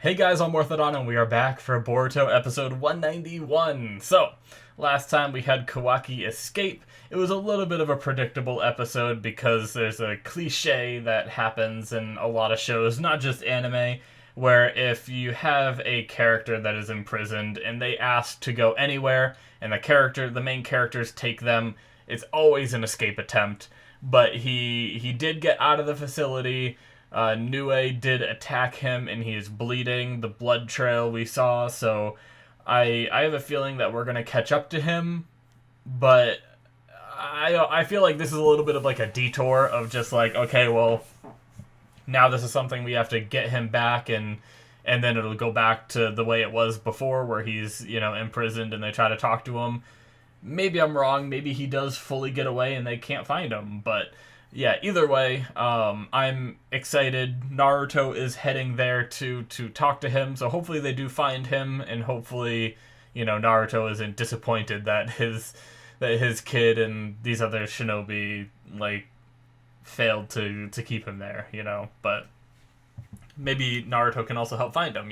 Hey guys, I'm Morthadon and we are back for Boruto episode 191. So, last time we had Kawaki escape. It was a little bit of a predictable episode because there's a cliche that happens in a lot of shows, not just anime, where if you have a character that is imprisoned and they ask to go anywhere and the main characters take them, it's always an escape attempt. But he did get out of the facility. Nue did attack him and he is bleeding, the blood trail we saw, so I have a feeling that we're going to catch up to him, but I feel like this is a little bit of like a detour of just like, okay, well, now this is something we have to get him back, and then it'll go back to the way it was before where he's, imprisoned and they try to talk to him. Maybe I'm wrong, maybe he does fully get away and they can't find him, but yeah, either way, I'm excited. Naruto is heading there to talk to him, so hopefully they do find him, and hopefully, Naruto isn't disappointed that his kid and these other shinobi like failed to keep him there, But maybe Naruto can also help find him.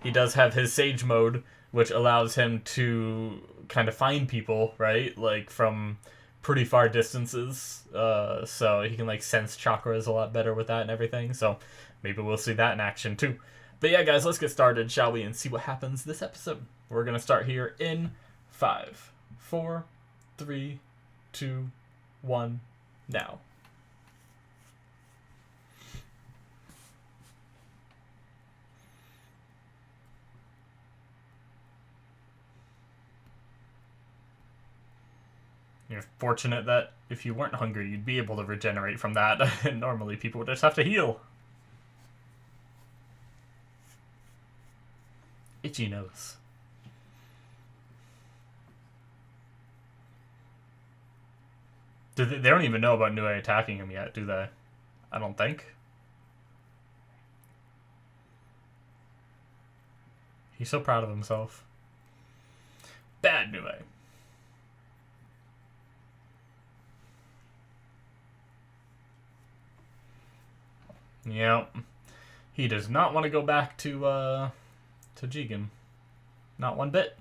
He does have his Sage mode, which allows him to kind of find people, right? Like from pretty far distances, so he can like sense chakras a lot better with that and everything, so maybe we'll see that in action too. But yeah guys, let's get started, shall we, and see what happens this episode. We're gonna start here in 5, 4, 3, 2, 1, now. You're fortunate that if you weren't hungry, you'd be able to regenerate from that. Normally, people would just have to heal. Itchy nose. They don't even know about Nue attacking him yet, do they? I don't think. He's so proud of himself. Bad Nue. Yep. He does not want to go back to Jigen. Not one bit.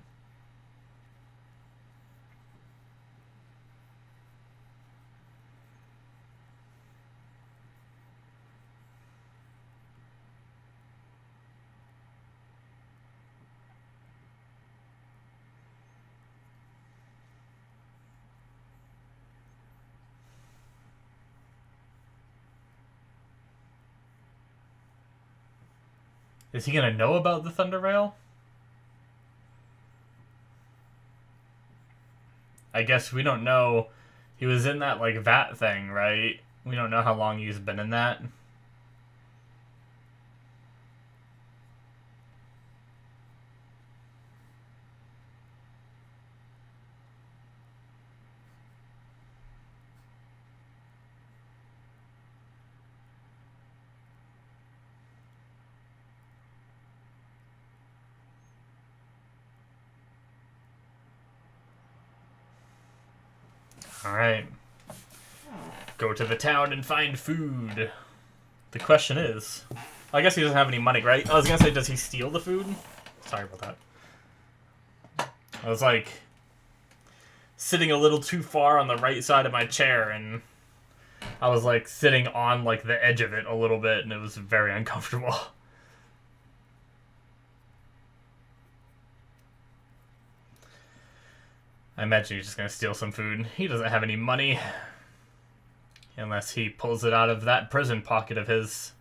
Is he gonna know about the Thunder Rail? I guess we don't know. He was in that like vat thing, right? We don't know how long he's been in that. Alright. Go to the town and find food. The question is... I guess he doesn't have any money, right? I was gonna say, does he steal the food? Sorry about that. I was like... sitting a little too far on the right side of my chair, and... I was like sitting on like the edge of it a little bit, and it was very uncomfortable. I imagine he's just gonna steal some food. He doesn't have any money. Unless he pulls it out of that prison pocket of his.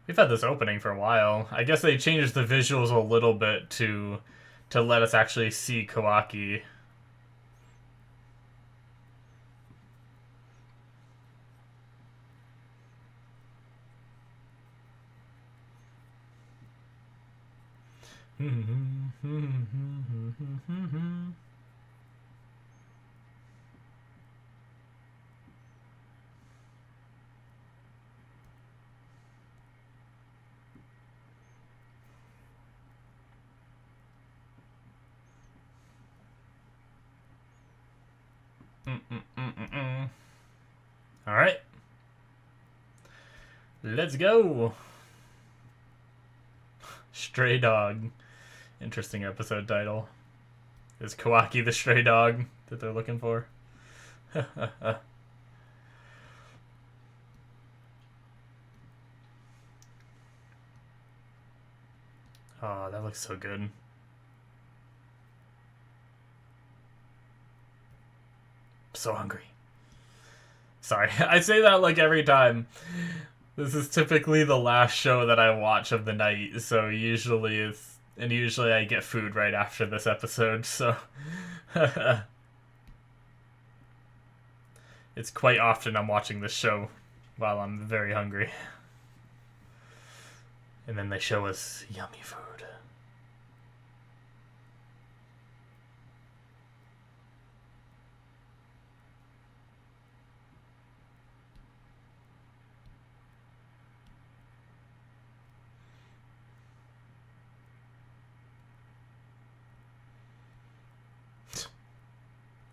We've had this opening for a while. I guess they changed the visuals a little bit to let us actually see Kawaki. Alright. Let's go. Stray dog. Interesting episode title. Is Kawaki the stray dog that they're looking for? Oh, that looks so good. So hungry. Sorry, I say that like every time. This is typically the last show that I watch of the night, so usually I get food right after this episode, so it's quite often I'm watching this show while I'm very hungry. And then they show us yummy food.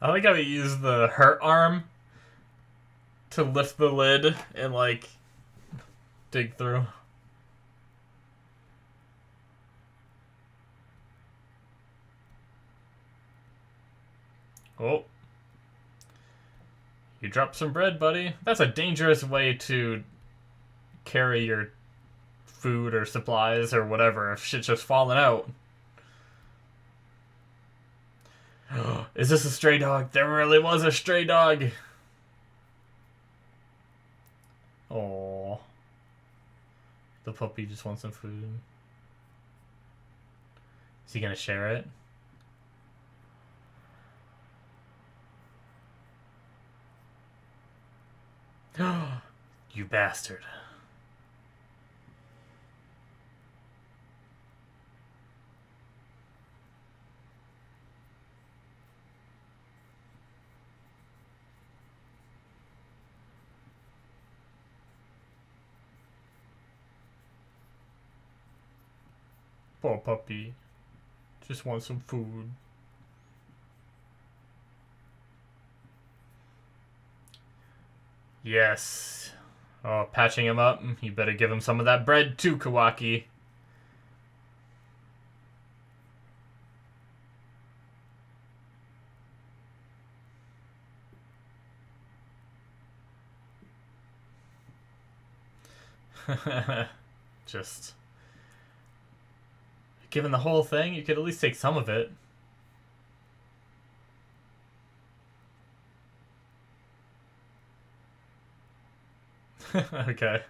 I like how he used the hurt arm to lift the lid and, like, dig through. Oh. You dropped some bread, buddy. That's a dangerous way to carry your food or supplies or whatever if shit's just falling out. Is this a stray dog? There really was a stray dog. Oh, the puppy just wants some food. Is he gonna share it? You bastard. Poor puppy. Just wants some food. Yes. Oh, patching him up. You better give him some of that bread too, Kawaki. Just... Given the whole thing, you could at least take some of it. Okay.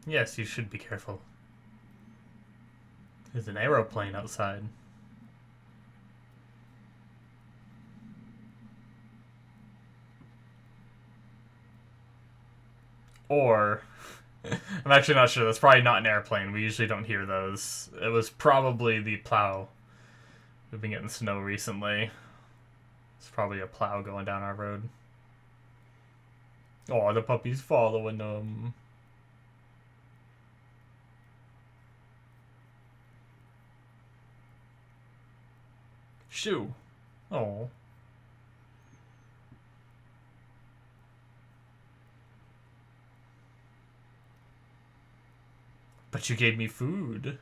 Yes, you should be careful. There's an aeroplane outside. Or, I'm actually not sure. That's probably not an airplane. We usually don't hear those. It was probably the plow. We've been getting snow recently. It's probably a plow going down our road. Oh, the puppy's following them. Shoo. Oh. But you gave me food.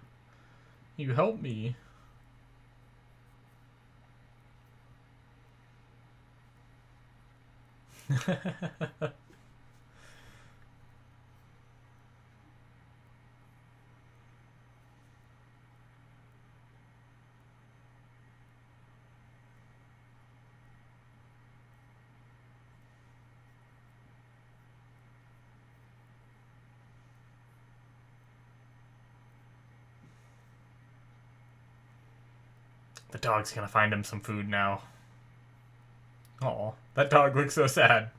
You helped me. The dog's gonna find him some food now. Oh, that dog looks so sad.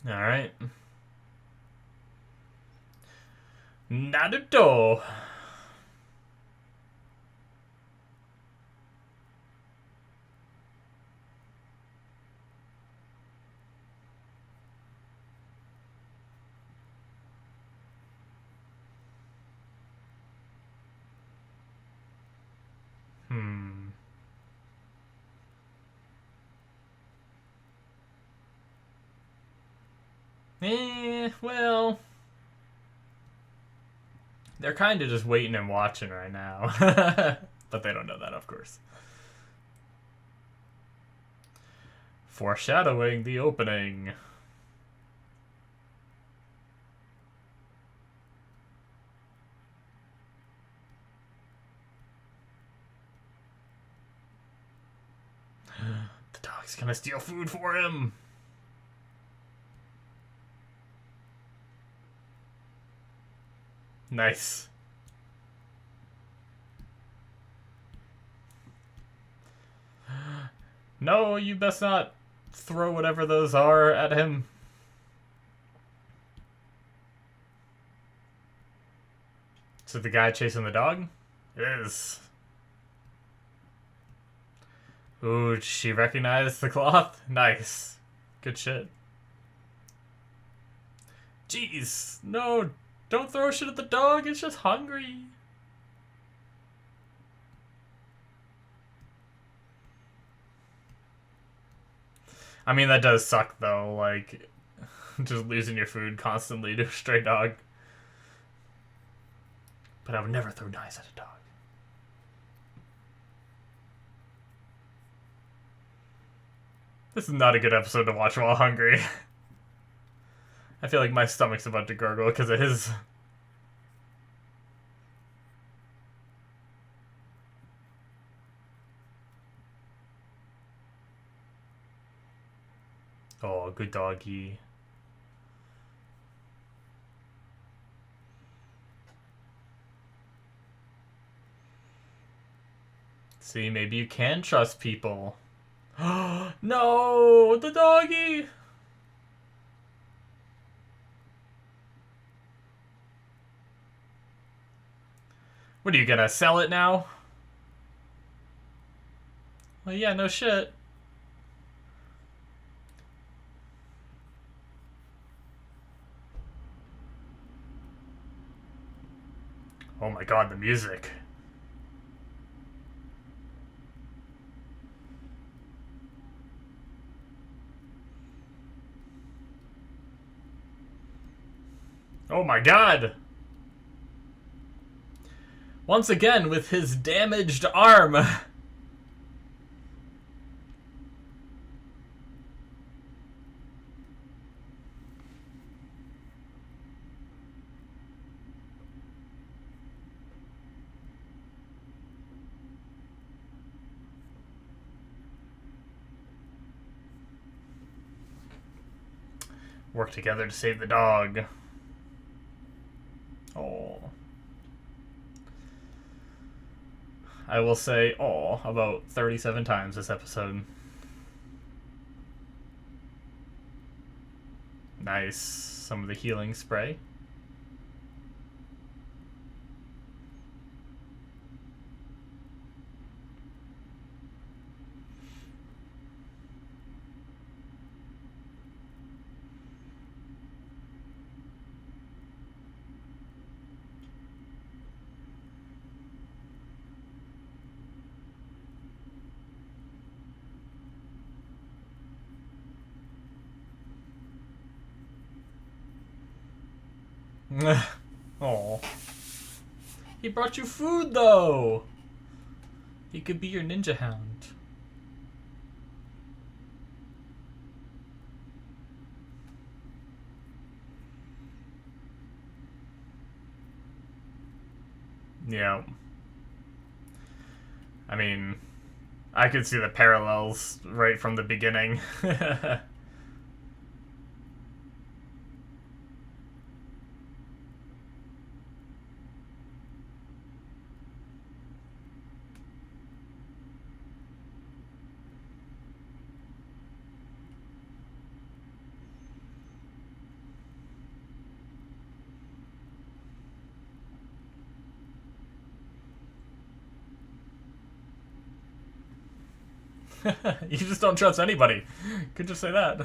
Alright. Naruto! Well... They're kind of just waiting and watching right now. But they don't know that, of course. Foreshadowing the opening. The dog's gonna steal food for him. Nice. No, you best not throw whatever those are at him. Is it the guy chasing the dog? It is. Ooh, did she recognize the cloth? Nice. Good shit. Jeez, no, don't throw shit at the dog, it's just hungry. I mean, that does suck, though, like, just losing your food constantly to a stray dog. But I would never throw knives at a dog. This is not a good episode to watch while hungry. I feel like my stomach's about to gurgle because of his... Oh, good doggy. See, maybe you can trust people. No, the doggy! What are you gonna sell it now? Well, yeah, no shit. Oh my god, the music. Oh my god! Once again, with his damaged arm. Work together to save the dog. Oh. I will say "oh" about 37 times this episode. Nice. Some of the healing spray. Oh. He brought you food, though! He could be your ninja hound. Yeah. I mean, I could see the parallels right from the beginning. You just don't trust anybody. Could just say that.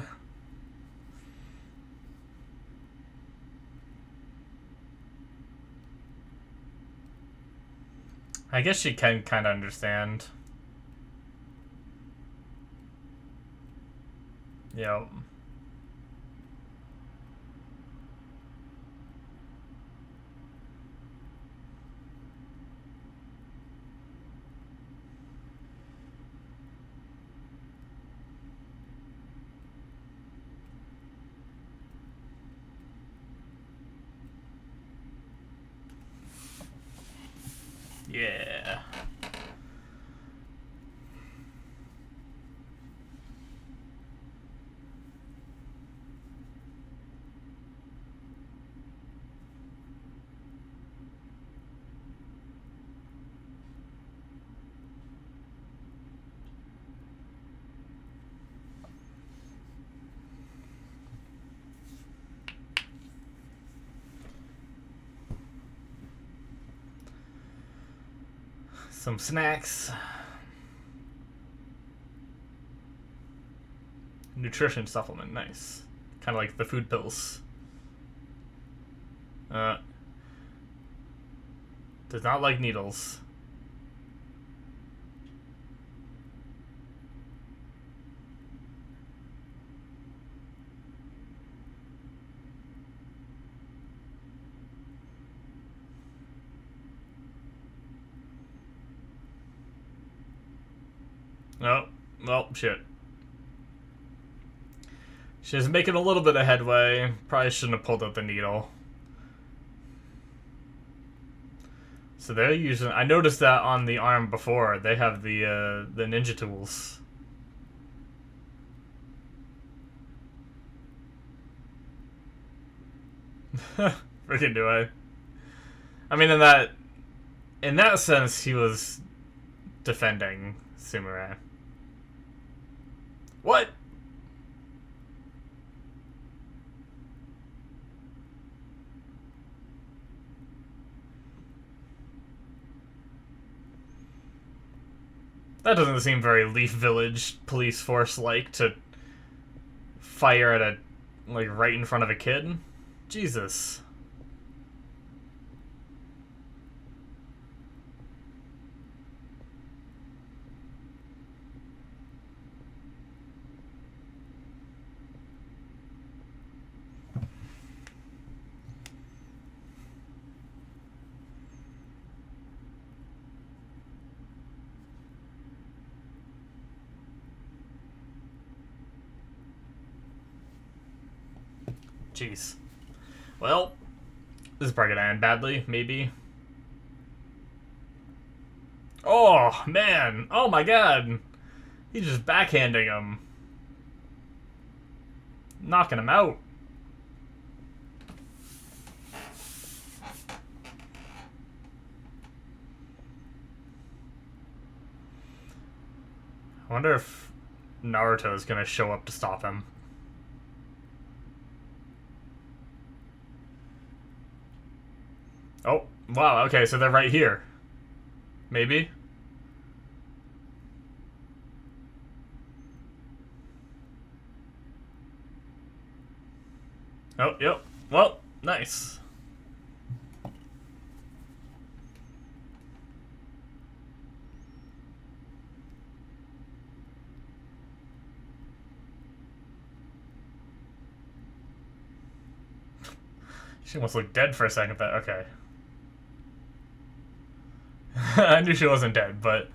I guess she can kind of understand. Yep. Yeah. Some snacks. Nutrition supplement, nice. Kind of like the food pills. Does not like needles. Oh, well, shit. She's making a little bit of headway. Probably shouldn't have pulled out the needle. So they're using... I noticed that on the arm before. They have the ninja tools. Freaking do I. I mean, in that sense, he was defending Sumire. What? That doesn't seem very Leaf Village police force like to fire at right in front of a kid. Jesus. Jeez. Well, this is probably gonna end badly, maybe. Oh, man. Oh, my God. He's just backhanding him. Knocking him out. I wonder if Naruto is gonna show up to stop him. Oh, wow, okay, so they're right here. Maybe? Oh, yep. Well, nice. She almost looked dead for a second, but okay. I knew she wasn't dead, but...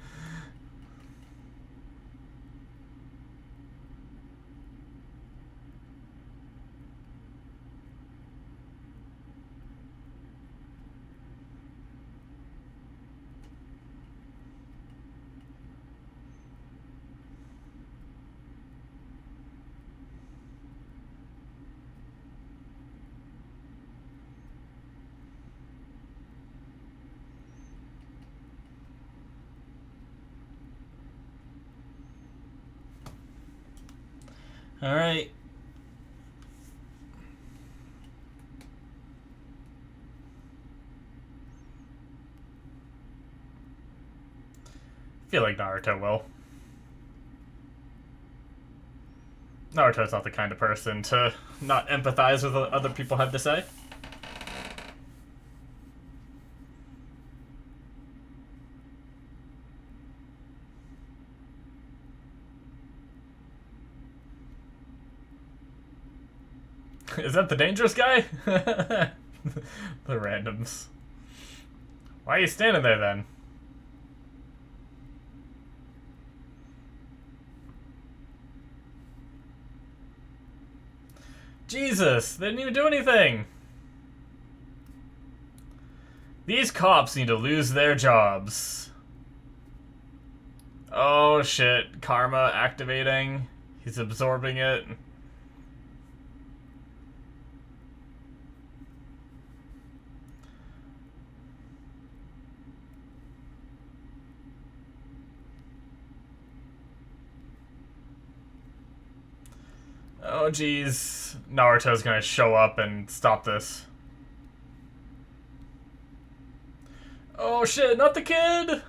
Alright. I feel like Naruto will. Naruto's not the kind of person to not empathize with what other people have to say. Is that the dangerous guy? The randoms. Why are you standing there then? Jesus, they didn't even do anything. These cops need to lose their jobs. Oh shit, karma activating. He's absorbing it. Oh geez, Naruto's gonna show up and stop this. Oh shit, not the kid!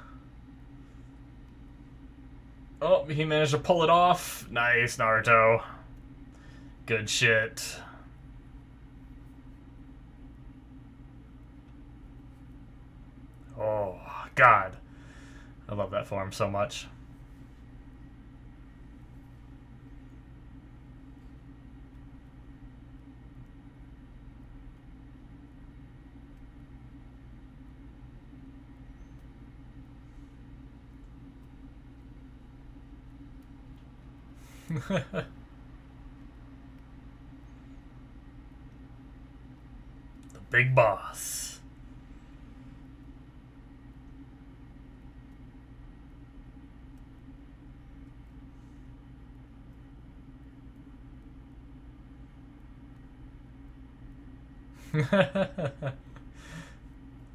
Oh, he managed to pull it off. Nice, Naruto. Good shit. Oh, God. I love that form so much. The big boss.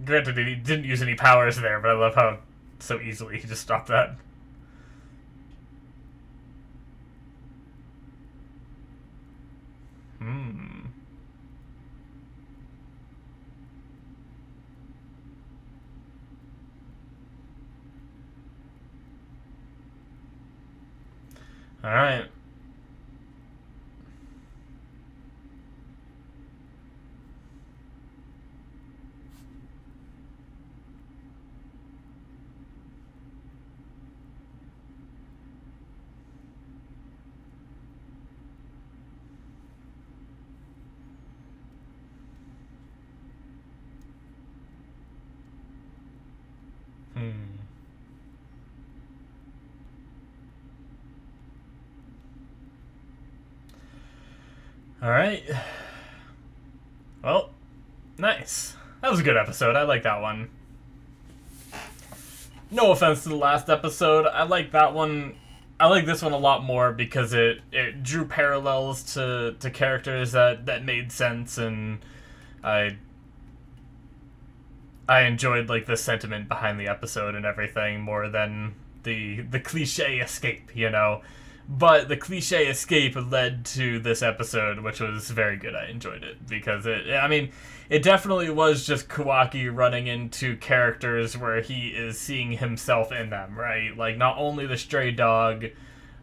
Granted, he didn't use any powers there, but I love how so easily he just stopped that. Alright. Alright. Well, nice. That was a good episode. I like that one. No offense to the last episode. I like that one. I like this one a lot more because it drew parallels to characters that made sense, and I enjoyed like the sentiment behind the episode and everything more than the cliche escape, you know. But the cliche escape led to this episode, which was very good. I enjoyed it because it definitely was just Kawaki running into characters where he is seeing himself in them, right? Like, not only the stray dog,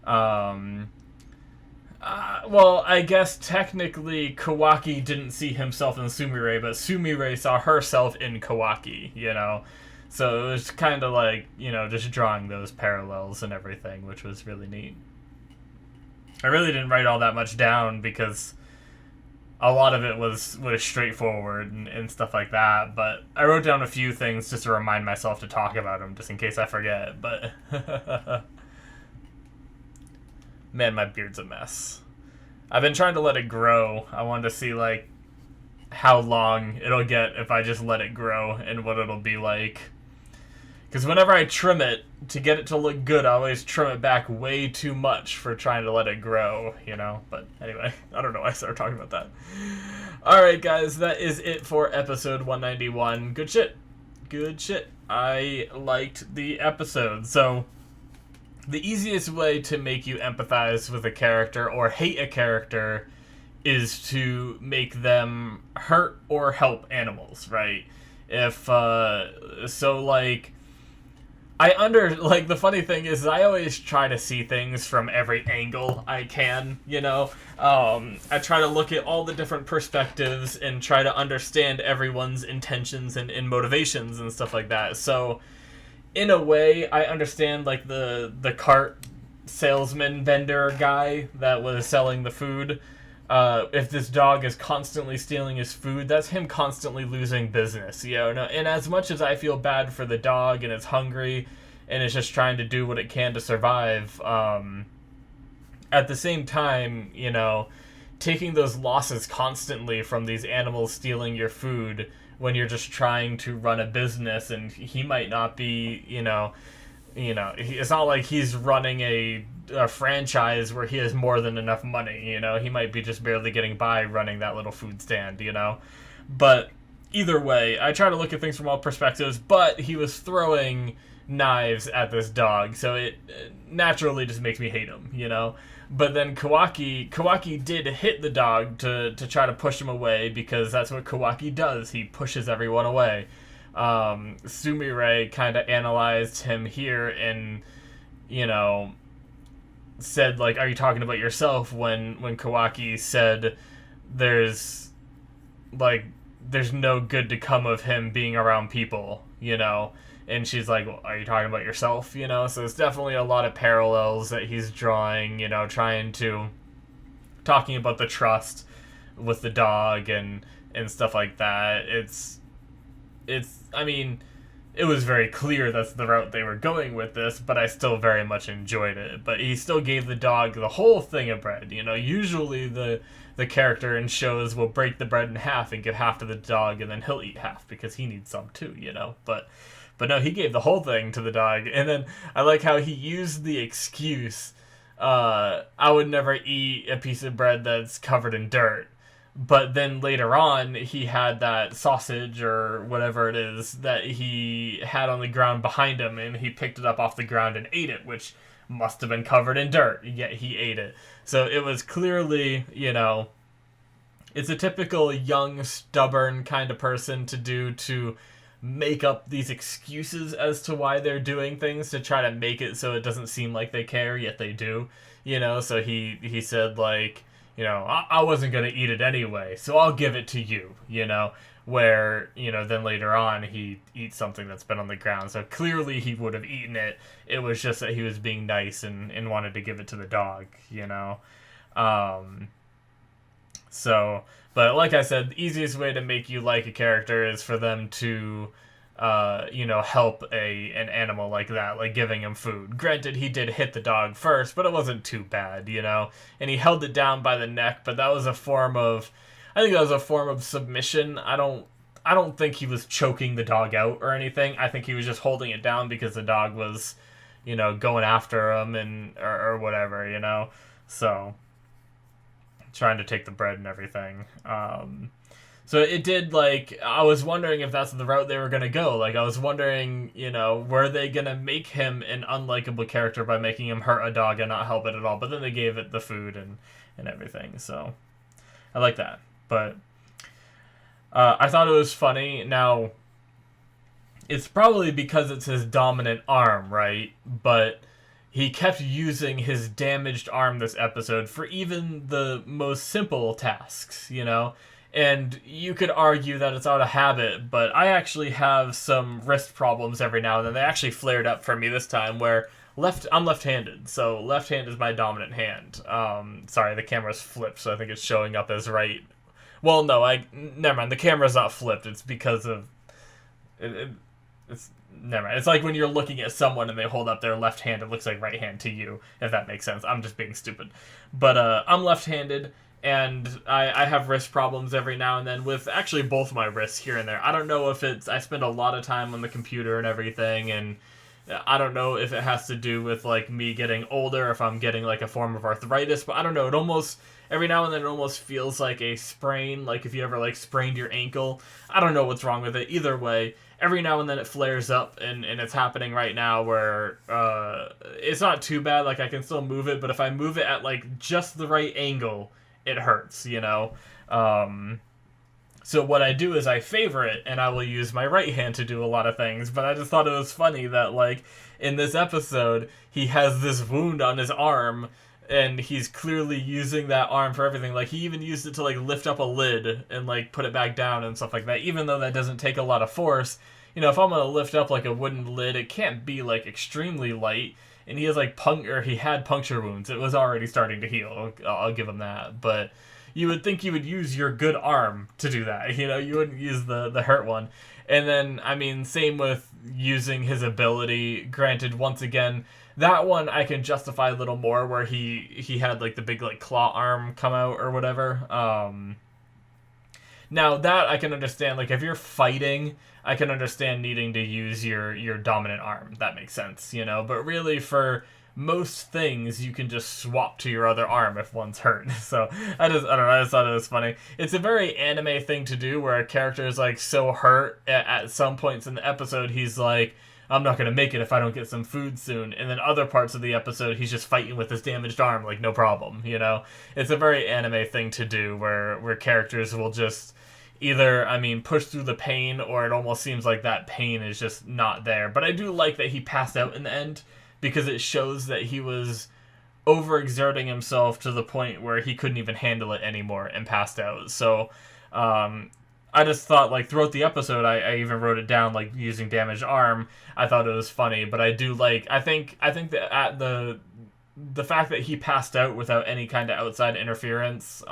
well, I guess technically Kawaki didn't see himself in Sumire, but Sumire saw herself in Kawaki, you know? So it was kind of like, you know, just drawing those parallels and everything, which was really neat. I really didn't write all that much down because a lot of it was straightforward and stuff like that, but I wrote down a few things just to remind myself to talk about them, just in case I forget, but... Man, my beard's a mess. I've been trying to let it grow. I wanted to see, like, how long it'll get if I just let it grow and what it'll be like. Because whenever I trim it, to get it to look good, I always trim it back way too much for trying to let it grow, you know? But anyway, I don't know why I started talking about that. Alright, guys, that is it for episode 191. Good shit. Good shit. I liked the episode. So, the easiest way to make you empathize with a character or hate a character is to make them hurt or help animals, right? If, so like... like, the funny thing is I always try to see things from every angle I can, you know? I try to look at all the different perspectives and try to understand everyone's intentions and motivations and stuff like that. So, in a way, I understand, like, the cart salesman vendor guy that was selling the food. If this dog is constantly stealing his food, that's him constantly losing business, you know? And as much as I feel bad for the dog and it's hungry and it's just trying to do what it can to survive, at the same time, you know, taking those losses constantly from these animals stealing your food when you're just trying to run a business, and he might not be, it's not like he's running a franchise where he has more than enough money, you know? He might be just barely getting by running that little food stand, you know? But either way, I try to look at things from all perspectives, but he was throwing knives at this dog, so it naturally just makes me hate him, you know? But then Kawaki did hit the dog to try to push him away, because that's what Kawaki does. He pushes everyone away. Sumire kind of analyzed him here and, you know, said, like, are you talking about yourself, when Kawaki said there's no good to come of him being around people, you know? And she's like, well, are you talking about yourself, you know? So it's definitely a lot of parallels that he's drawing, you know, talking about the trust with the dog and stuff like that. I mean, it was very clear that's the route they were going with this, but I still very much enjoyed it. But he still gave the dog the whole thing of bread, you know? Usually the character in shows will break the bread in half and give half to the dog, and then he'll eat half because he needs some too, you know? But no, he gave the whole thing to the dog. And then I like how he used the excuse, I would never eat a piece of bread that's covered in dirt. But then later on, he had that sausage or whatever it is that he had on the ground behind him, and he picked it up off the ground and ate it, which must have been covered in dirt, yet he ate it. So it was clearly, you know, it's a typical young, stubborn kind of person to do, to make up these excuses as to why they're doing things to try to make it so it doesn't seem like they care, yet they do, you know? So he said, like, you know, I wasn't going to eat it anyway, so I'll give it to you, you know? Where, you know, then later on he eats something that's been on the ground. So clearly he would have eaten it. It was just that he was being nice and wanted to give it to the dog, you know? So, but like I said, the easiest way to make you like a character is for them to, you know, help an animal like that, like giving him food. Granted, he did hit the dog first, but it wasn't too bad, you know? And he held it down by the neck, but that was a form of, I think that was a form of submission. I don't think he was choking the dog out or anything. I think he was just holding it down because the dog was, you know, going after him or whatever, you know? So, trying to take the bread and everything. So it did, like, I was wondering if that's the route they were going to go. Like, I was wondering, you know, were they going to make him an unlikable character by making him hurt a dog and not help it at all? But then they gave it the food and everything, so I like that. But I thought it was funny. Now, it's probably because it's his dominant arm, right? But he kept using his damaged arm this episode for even the most simple tasks, you know? And you could argue that it's out of habit, but I actually have some wrist problems every now and then. They actually flared up for me this time, where I'm left-handed, so left hand is my dominant hand. Sorry, the camera's flipped, so I think it's showing up as right. Well, no, never mind. The camera's not flipped. It's because of it's never mind. It's like when you're looking at someone and they hold up their left hand, it looks like right hand to you, if that makes sense. I'm just being stupid. But I'm left-handed, and I have wrist problems every now and then with actually both my wrists here and there. I don't know if I spend a lot of time on the computer and everything, and I don't know if it has to do with, like, me getting older, if I'm getting, like, a form of arthritis, but I don't know. It almost, every now and then, it almost feels like a sprain, like if you ever, like, sprained your ankle. I don't know what's wrong with it. Either way, every now and then it flares up, and it's happening right now where it's not too bad. Like, I can still move it, but if I move it at, like, just the right angle, it hurts, you know? So So what I do is I favor it, and I will use my right hand to do a lot of things. But I just thought it was funny that, like, in this episode, he has this wound on his arm, and he's clearly using that arm for everything. Like, he even used it to, like, lift up a lid and, like, put it back down and stuff like that. Even though that doesn't take a lot of force, you know, if I'm gonna lift up, like, a wooden lid, it can't be, like, extremely light. And he has, like, he had puncture wounds. It was already starting to heal. I'll give him that. But you would think you would use your good arm to do that. You know, you wouldn't use the hurt one. And then, I mean, same with using his ability. Granted, once again, that one I can justify a little more, where he had, like, the big, like, claw arm come out or whatever. Now, that I can understand. Like, if you're fighting, I can understand needing to use your dominant arm. That makes sense, you know? But really, for most things, you can just swap to your other arm if one's hurt. So, I don't know, I just thought it was funny. It's a very anime thing to do, where a character is, like, so hurt at some points in the episode, he's like, I'm not going to make it if I don't get some food soon. And then other parts of the episode, he's just fighting with his damaged arm, like, no problem, you know? It's a very anime thing to do, where characters will just either, I mean, push through the pain, or it almost seems like that pain is just not there. But I do like that he passed out in the end, because it shows that he was overexerting himself to the point where he couldn't even handle it anymore and passed out. So, I just thought, like, throughout the episode, I even wrote it down, like, using damaged arm. I thought it was funny, but I do like, I think that at the fact that he passed out without any kind of outside interference,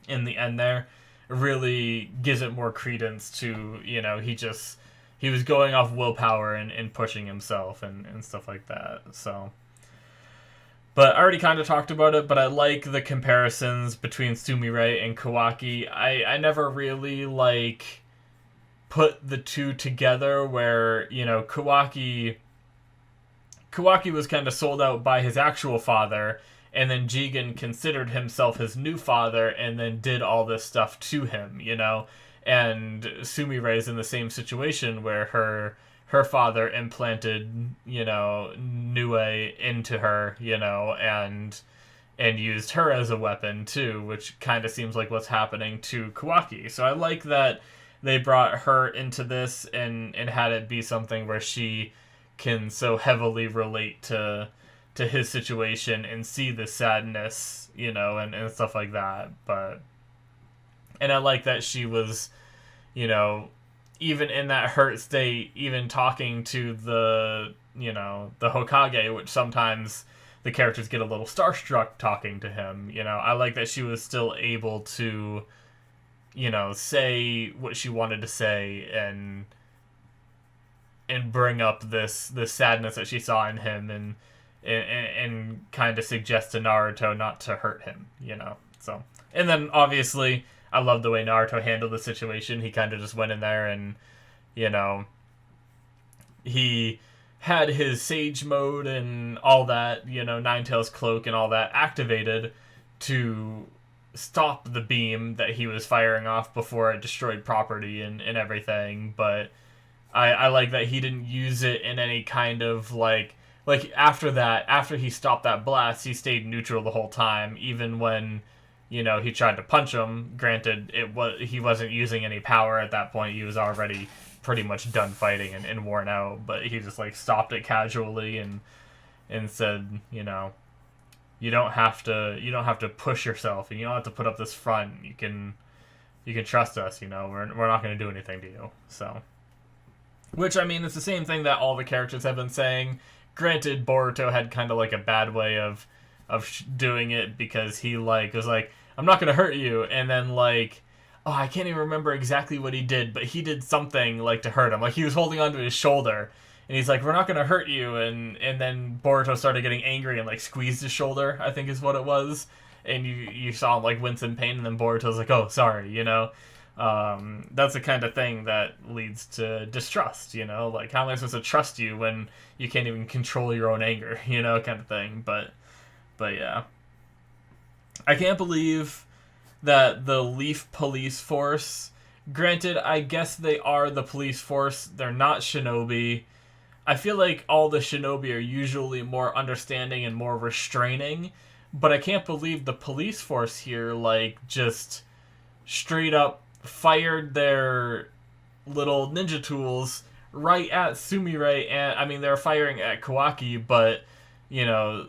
in the end there, really gives it more credence to, you know, he was going off willpower and pushing himself and stuff like that. So, but I already kind of talked about it, but I like the comparisons between Sumire and Kawaki. I never really, like, put the two together, where, you know, Kawaki was kind of sold out by his actual father, and then Jigen considered himself his new father and then did all this stuff to him, you know? And Sumire is in the same situation, where her father implanted, you know, Nue into her, you know, and used her as a weapon too, which kind of seems like what's happening to Kawaki. So I like that they brought her into this and had it be something where she can so heavily relate to his situation and see the sadness, you know, and stuff like that. And I like that she was, you know, even in that hurt state, even talking to the, you know, the Hokage, which sometimes the characters get a little starstruck talking to him, you know. I like that she was still able to, you know, say what she wanted to say and bring up this sadness that she saw in him, and kind of suggest to Naruto not to hurt him, you know. So, and then obviously I love the way Naruto handled the situation. He kind of just went in there and, you know, he had his Sage mode and all that, you know, Ninetales cloak and all that activated to stop the beam that he was firing off before it destroyed property and everything. But I like that he didn't use it in any kind of, like after that, after he stopped that blast, he stayed neutral the whole time, even when, you know, he tried to punch him. Granted, he wasn't using any power at that point. He was already pretty much done fighting and worn out, but he just, like, stopped it casually and said, you know, you don't have to push yourself, and you don't have to put up this front. You can trust us, you know. We're not going to do anything to you. So, which, I mean, it's the same thing that all the characters have been saying. Granted, Boruto had kind of, like, a bad way of doing it, because he, like, was like, I'm not gonna hurt you, and then, like, oh, I can't even remember exactly what he did, but he did something, like, to hurt him. Like, he was holding onto his shoulder, and he's like, we're not gonna hurt you, and then Boruto started getting angry and, like, squeezed his shoulder, I think is what it was, and you saw him, like, wince in pain, and then Boruto's like, oh, sorry, you know? That's the kind of thing that leads to distrust, you know? Like, how am I supposed to trust you when you can't even control your own anger, you know, kind of thing. But yeah. I can't believe that the Leaf Police Force, granted, I guess they are the police force, they're not shinobi. I feel like all the shinobi are usually more understanding and more restraining, but I can't believe the police force here, like, just straight up fired their little ninja tools right at Sumire, and I mean they were firing at Kawaki, but you know,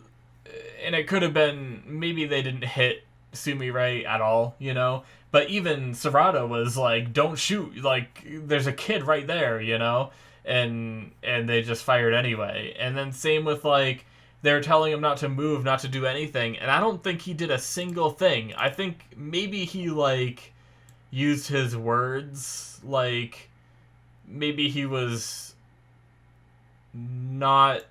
and it could have been maybe they didn't hit Sumire at all, you know. But even Sarada was like, "Don't shoot! Like there's a kid right there," you know, and they just fired anyway. And then same with like they were telling him not to move, not to do anything, and I don't think he did a single thing. I think maybe he like used his words like maybe he was not,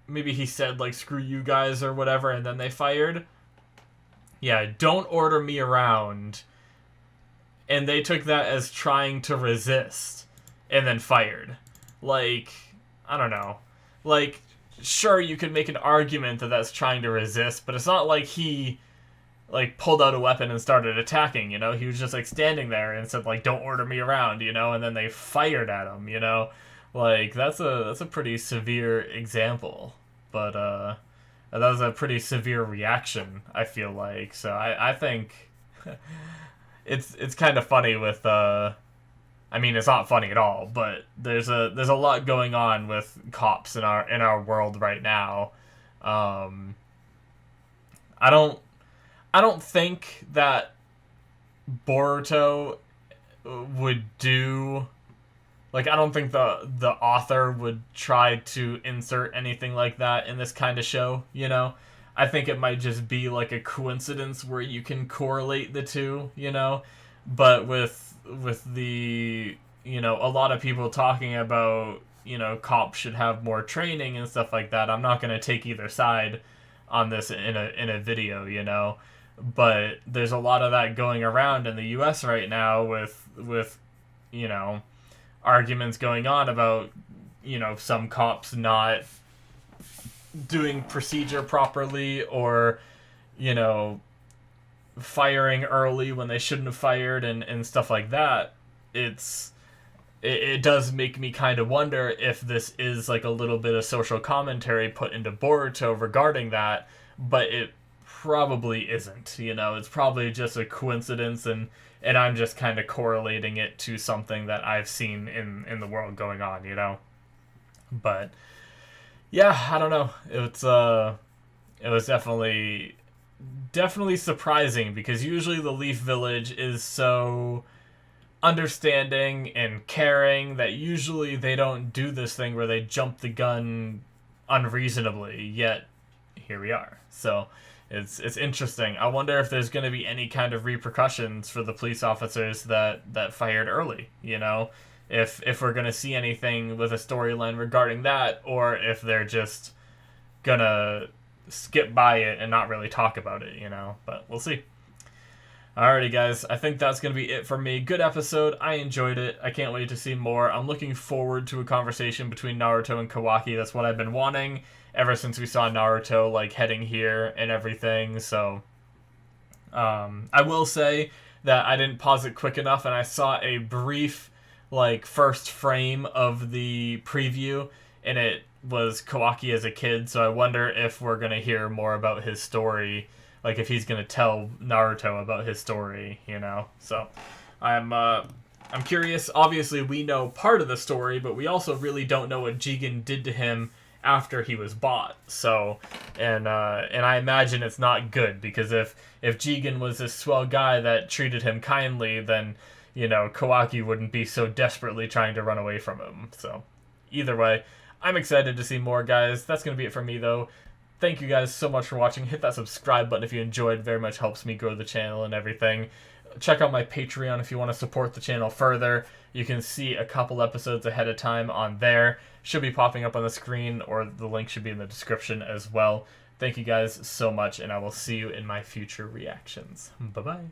maybe he said like screw you guys or whatever, and then they fired. Yeah, don't order me around. And they took that as trying to resist and then fired. Like, I don't know. Like, sure, you could make an argument that that's trying to resist, but it's not like he like pulled out a weapon and started attacking, you know. He was just like standing there and said like don't order me around, you know, and then they fired at him, you know. Like that's a pretty severe example. But that was a pretty severe reaction, I feel like. So I think it's kind of funny with I mean it's not funny at all, but there's a lot going on with cops in our world right now. I don't think that Boruto would do, like, I don't think the author would try to insert anything like that in this kind of show, you know? I think it might just be like a coincidence where you can correlate the two, you know? But with the, you know, a lot of people talking about, you know, cops should have more training and stuff like that, I'm not going to take either side on this in a video, you know? But there's a lot of that going around in the US right now with you know, arguments going on about, you know, some cops not doing procedure properly or, you know, firing early when they shouldn't have fired and stuff like that. It does make me kind of wonder if this is like a little bit of social commentary put into Boruto regarding that, but it probably isn't, you know. It's probably just a coincidence, and I'm just kind of correlating it to something that I've seen in the world going on, you know. But yeah, I don't know. It was definitely surprising because usually the Leaf Village is so understanding and caring that usually they don't do this thing where they jump the gun unreasonably, yet here we are. So it's interesting. I wonder if there's going to be any kind of repercussions for the police officers that fired early, you know? If we're going to see anything with a storyline regarding that, or if they're just going to skip by it and not really talk about it, you know? But we'll see. Alrighty, guys. I think that's going to be it for me. Good episode. I enjoyed it. I can't wait to see more. I'm looking forward to a conversation between Naruto and Kawaki. That's what I've been wanting ever since we saw Naruto, like, heading here and everything. So, I will say that I didn't pause it quick enough, and I saw a brief, like, first frame of the preview, and it was Kawaki as a kid, so I wonder if we're going to hear more about his story, like, if he's going to tell Naruto about his story, you know? So, I'm curious. Obviously, we know part of the story, but we also really don't know what Jigen did to him after he was bought. So, and I imagine it's not good, because if Jigen was this swell guy that treated him kindly, then, you know, Kawaki wouldn't be so desperately trying to run away from him. So, either way, I'm excited to see more, guys. That's going to be it for me, though. Thank you guys so much for watching. Hit that subscribe button if you enjoyed. It very much helps me grow the channel and everything. Check out my Patreon if you want to support the channel further. You can see a couple episodes ahead of time on there. Should be popping up on the screen, or the link should be in the description as well. Thank you guys so much, and I will see you in my future reactions. Bye-bye.